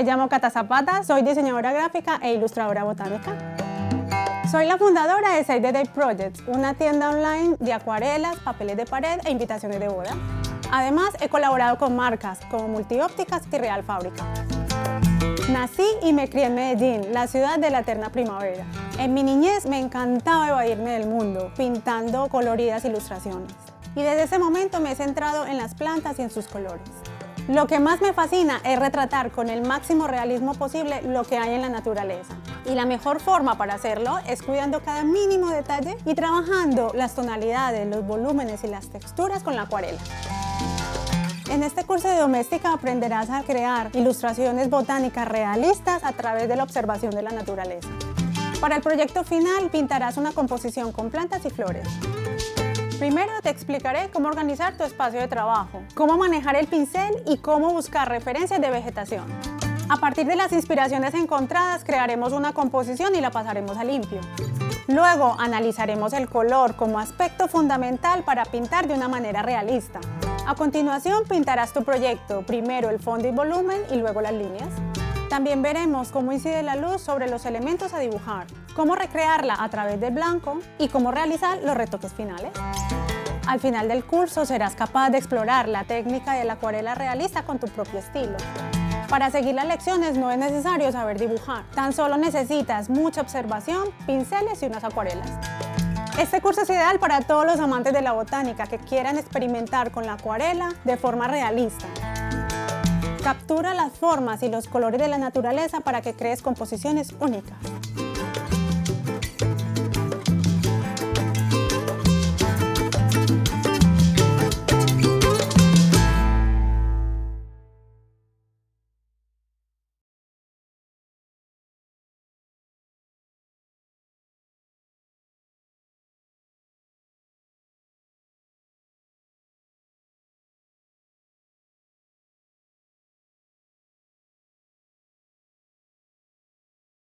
llamo Cata Zapata, soy diseñadora gráfica e ilustradora botánica. Soy la fundadora de Save the Date Projects, una tienda online de acuarelas, papeles de pared e invitaciones de boda. Además, he colaborado con marcas como Multiópticas y Real Fábrica. Nací y me crié en Medellín, la ciudad de la eterna primavera. En mi niñez me encantaba evadirme del mundo, pintando coloridas ilustraciones. Y desde ese momento me he centrado en las plantas y en sus colores. Lo que más me fascina es retratar con el máximo realismo posible lo que hay en la naturaleza. Y la mejor forma para hacerlo es cuidando cada mínimo detalle y trabajando las tonalidades, los volúmenes y las texturas con la acuarela. En este curso de doméstica aprenderás a crear ilustraciones botánicas realistas a través de la observación de la naturaleza. Para el proyecto final pintarás una composición con plantas y flores. Primero te explicaré cómo organizar tu espacio de trabajo, cómo manejar el pincel y cómo buscar referencias de vegetación. A partir de las inspiraciones encontradas crearemos una composición y la pasaremos a limpio. Luego analizaremos el color como aspecto fundamental para pintar de una manera realista. A continuación pintarás tu proyecto, primero el fondo y volumen y luego las líneas. También veremos cómo incide la luz sobre los elementos a dibujar, cómo recrearla a través del blanco y cómo realizar los retoques finales. Al final del curso serás capaz de explorar la técnica de la acuarela realista con tu propio estilo. Para seguir las lecciones no es necesario saber dibujar, tan solo necesitas mucha observación, pinceles y unas acuarelas. Este curso es ideal para todos los amantes de la botánica que quieran experimentar con la acuarela de forma realista. Captura las formas y los colores de la naturaleza para que crees composiciones únicas.